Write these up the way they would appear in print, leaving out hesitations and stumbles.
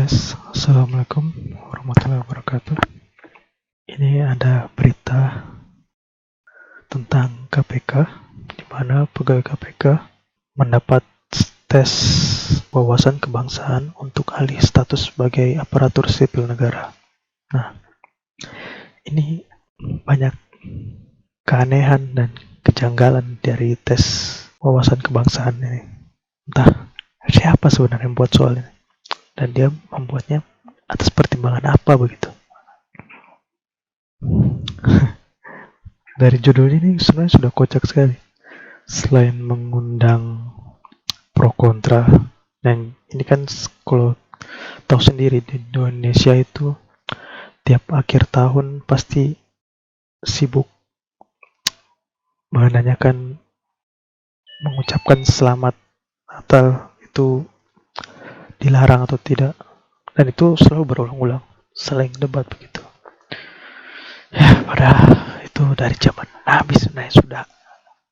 Tes, Assalamualaikum warahmatullahi wabarakatuh. Ini ada berita tentang KPK, di mana pegawai KPK mendapat tes wawasan kebangsaan untuk alih status sebagai aparatur sipil negara. Nah, ini banyak keanehan dan kejanggalan dari tes wawasan kebangsaan ini. Entah siapa sebenarnya yang buat soal ini, dan dia membuatnya atas pertimbangan apa begitu. Dari judul ini sebenarnya sudah kocak sekali. Selain mengundang pro kontra, dan ini kan kalau tahu sendiri di Indonesia itu tiap akhir tahun pasti sibuk menanyakan, mengucapkan selamat Natal itu dilarang atau tidak, dan itu selalu berulang-ulang, saling debat begitu. Ya, padahal itu dari zaman Nabi sebenarnya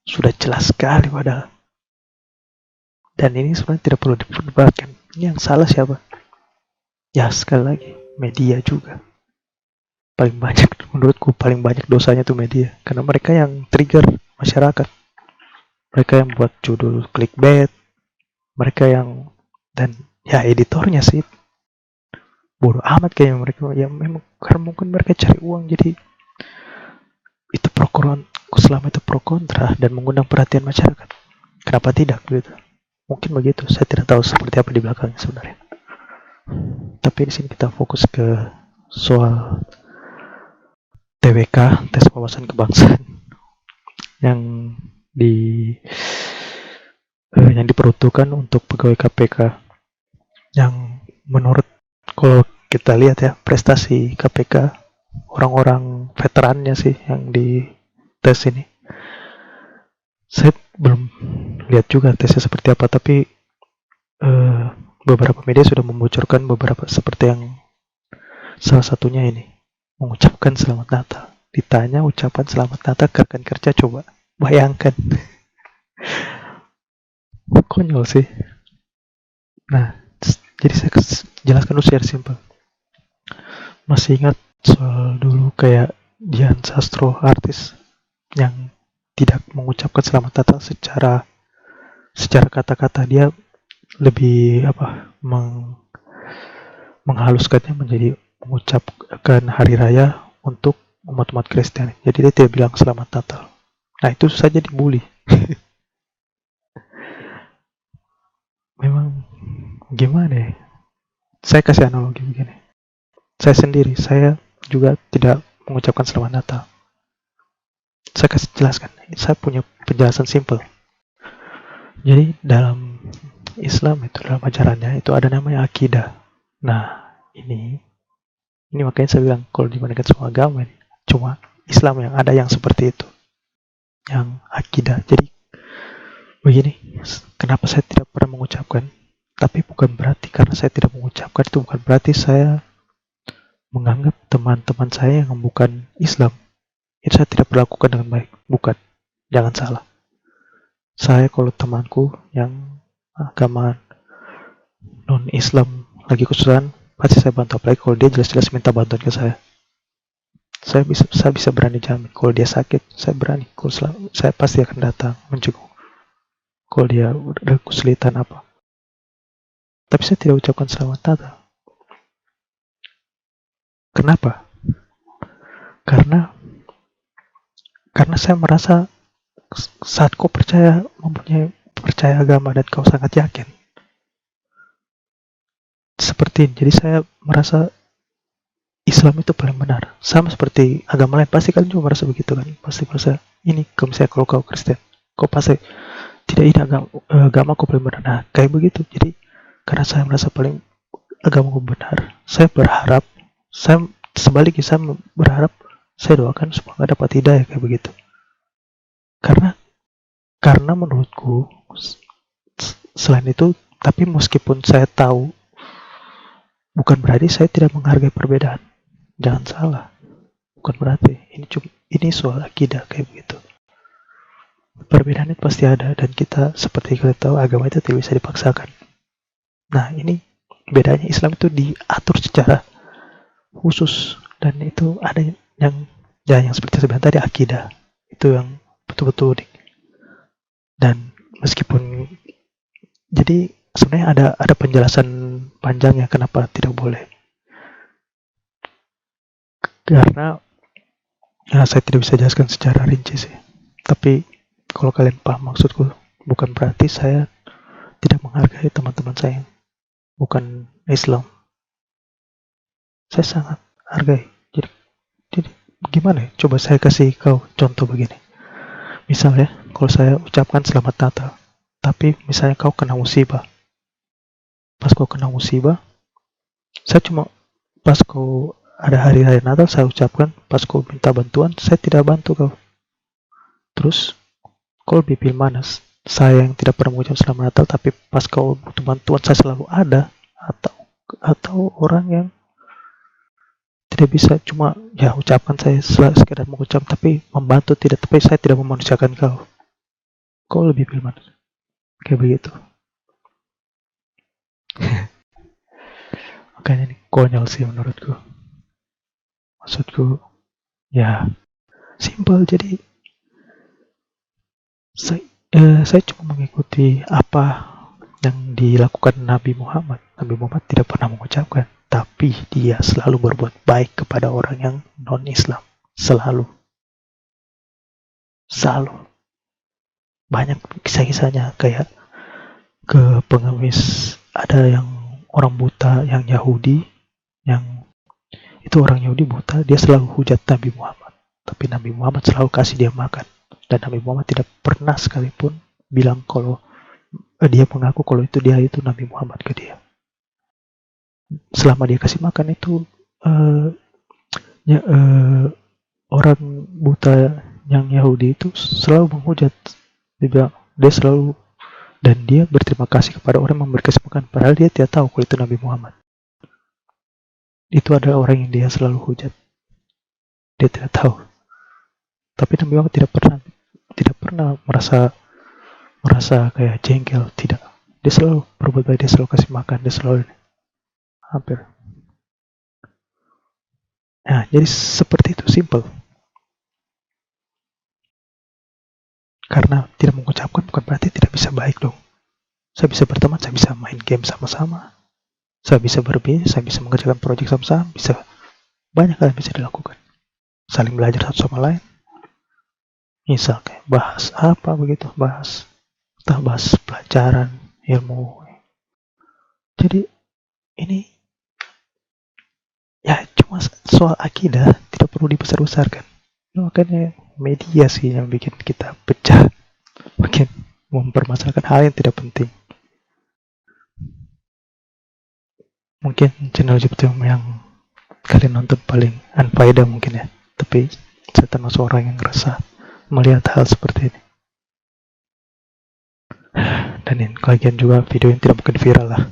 sudah jelas sekali padahal. Dan ini sebenarnya tidak perlu diperdebatkan. Ini yang salah siapa? Ya sekali lagi, media juga. Paling banyak, menurutku paling banyak dosanya tuh media. Karena mereka yang trigger masyarakat. Mereka yang buat judul clickbait. Mereka yang, dan ya editornya sih. Bodoh amat kayaknya mereka. Ya memang, karena mungkin mereka cari uang. Jadi itu selama itu pro kontra dan mengundang perhatian masyarakat. Kenapa tidak gitu? Mungkin begitu. Saya tidak tahu seperti apa di belakangnya sebenarnya. Tapi di sini kita fokus ke soal TWK, tes wawasan kebangsaan, yang diperuntukkan untuk pegawai KPK, yang menurut, kalau kita lihat ya prestasi KPK, orang-orang veterannya sih yang di tes ini. Saya belum lihat juga tesnya seperti apa, tapi beberapa media sudah membocorkan beberapa, seperti yang salah satunya ini, mengucapkan selamat Natal. Ditanya ucapan selamat Natal ke rekan kerja, coba bayangkan. Konyol sih. Nah, jadi saya jelaskan dulu secara simpel. Masih ingat soal dulu kayak Dian Sastro, artis yang tidak mengucapkan selamat Natal secara kata-kata, dia lebih menghaluskannya menjadi mengucapkan hari raya untuk umat-umat Kristen. Jadi dia tidak bilang selamat Natal. Nah, itu saja dibully. Memang gimana ya? Saya kasih analogi begini. Saya juga tidak mengucapkan selamat Natal. Saya kasih jelaskan. Saya punya penjelasan simpel. Jadi dalam Islam itu, dalam ajarannya itu ada namanya akidah. Nah, ini makanya saya bilang kalau dibandingkan semua agama ini, cuma Islam yang ada yang seperti itu, yang akidah. Jadi begini, kenapa saya tidak pernah mengucapkan? Tapi bukan berarti karena saya tidak mengucapkan itu bukan berarti saya menganggap teman-teman saya yang bukan Islam itu saya tidak perlakukan dengan baik. Bukan, jangan salah. Saya kalau temanku yang agama non-Islam lagi kesusahan, pasti saya bantu. Apalagi kalau dia jelas-jelas minta bantuan ke saya. Saya bisa berani jamin. Kalau dia sakit, saya berani. Saya pasti akan datang menjenguk. Kalau dia udah kesulitan apa. Tapi saya tidak ucapkan selamat Natal. Kenapa? Karena saya merasa saat kau mempunyai agama dan kau sangat yakin seperti ini. Jadi saya merasa Islam itu paling benar. Sama seperti agama lain, pasti kalian juga merasa begitu kan? Pasti merasa ini, kalau kau Kristen, kau pasti tidak, ini agama kau paling benar. Nah, kayak begitu. Jadi karena saya merasa agama kau benar, saya berharap, sebaliknya saya berharap, saya doakan supaya dapat hidayah kayak begitu. Karena menurutku, selain itu, tapi meskipun saya tahu, bukan berarti saya tidak menghargai perbedaan. Jangan salah, bukan berarti. Ini soal akidah kayak begitu. Perbedaan itu pasti ada, dan kita seperti kita tahu agama itu tidak bisa dipaksakan. Nah, ini Bedanya Islam itu diatur secara khusus, dan itu ada yang yang seperti saya bilang tadi, akidah itu yang betul-betul unik. Dan meskipun, jadi sebenarnya ada penjelasan panjangnya kenapa tidak boleh, karena ya, saya tidak bisa jelaskan secara rinci sih, tapi kalau kalian paham maksudku, bukan berarti saya tidak menghargai teman-teman saya yang bukan Islam. Saya sangat hargai. Jadi gimana ya? Coba saya kasih kau contoh begini. Misalnya, kalau saya ucapkan selamat Natal, tapi misalnya kau kena musibah. Pas kau kena musibah, saya cuma pas kau ada hari raya Natal saya ucapkan, pas kau minta bantuan, saya tidak bantu kau. Terus kau lebih pilih mana? Saya yang tidak pernah mengucap selamat Natal, tapi pas kau butuh bantuan saya selalu ada, atau orang yang tidak bisa cuma ya ucapkan, saya sekedar mengucap tapi membantu tidak, tapi saya tidak memanusiakan kau. Kau lebih pilih mana? Kayak begitu. Makanya ini konyol sih menurutku. Maksudku ya simpel. Jadi saya cuma mengikuti apa yang dilakukan Nabi Muhammad. Nabi Muhammad tidak pernah mengucapkan, tapi dia selalu berbuat baik kepada orang yang non-Islam. Selalu. Selalu. Banyak kisah-kisahnya, kayak ke pengemis, ada yang orang buta, yang Yahudi, yang itu orang Yahudi buta, dia selalu hujat Nabi Muhammad. Tapi Nabi Muhammad selalu kasih dia makan. Dan Nabi Muhammad tidak pernah sekalipun bilang kalau dia mengaku kalau dia itu Nabi Muhammad ke dia. Selama dia kasih makan itu, ya, orang buta yang Yahudi itu selalu menghujat. Dia selalu, dan dia berterima kasih kepada orang yang memberi kasih makan, padahal dia tidak tahu kalau itu Nabi Muhammad. Itu adalah orang yang dia selalu hujat. Dia tidak tahu. Tapi Nabi Muhammad tidak pernah merasa kayak jengkel, tidak. Dia selalu berbuat baik, dia selalu kasih makan, dia selalu hampir. Nah, jadi seperti itu, simple. Karena tidak mengucapkan bukan berarti tidak bisa baik dong. Saya bisa berteman, saya bisa main game sama-sama, saya bisa berbisnis, saya bisa mengerjakan proyek sama-sama, bisa banyak hal yang bisa dilakukan. Saling belajar satu sama lain. Misal kayak bahas apa begitu, bahas pelajaran, ilmu. Jadi ini ya cuma soal akidah, tidak perlu dibesar-besarkan. Makanya media sih yang bikin kita pecah, makin mempermasalahkan hal yang tidak penting. Mungkin channel YouTube yang kalian nonton paling unfaedah mungkin ya, tapi saya termasuk orang yang ngerasa melihat hal seperti ini. Dan ini kalian juga video yang tidak mungkin viral lah.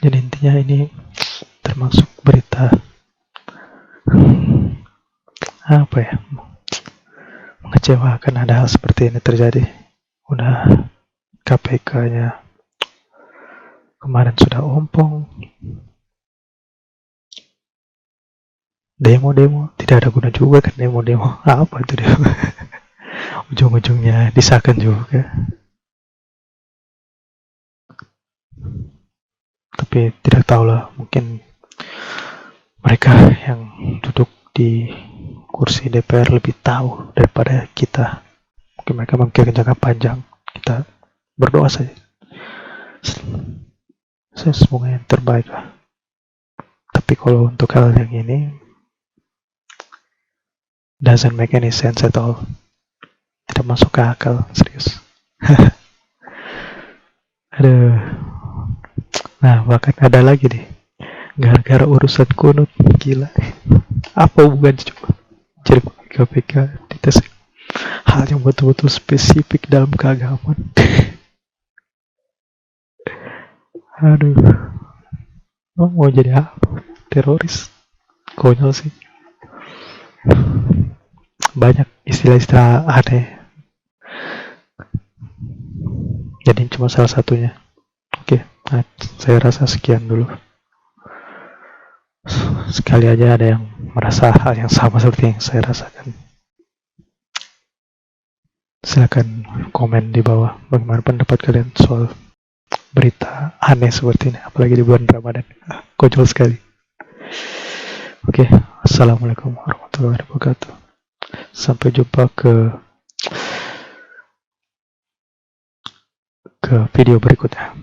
Jadi intinya ini termasuk berita apa ya, mengecewakan ada hal seperti ini terjadi. Udah KPK-nya kemarin sudah ompong, demo tidak ada guna juga kan, demo apa itu demo. Ujung-ujungnya disahkan juga, tapi tidak tahulah, mungkin mereka yang duduk di kursi DPR lebih tahu daripada kita. Mungkin mereka memikirkan jangka panjang. Kita berdoa saja. Semoga yang terbaik lah. Tapi kalau untuk hal yang ini doesn't make any sense at all. Tidak masuk ke akal, serius. Aduh. Nah, bahkan ada lagi nih. Gara-gara urusan kunut, gila. Apa hubungannya coba? Jadi KPK dites hal yang betul-betul spesifik dalam keagamaan. Aduh. Mau jadi apa? Teroris? Konyol sih. Banyak istilah-istilah aneh. Jadi cuma salah satunya. Oke, nah, saya rasa sekian dulu. Sekali aja ada yang merasa hal yang sama seperti yang saya rasakan. Silakan komen di bawah bagaimana pendapat kalian soal berita aneh seperti ini, apalagi di bulan Ramadan. Konyol sekali. Oke, assalamualaikum warahmatullahi wabarakatuh. Sampai jumpa ke video berikutnya.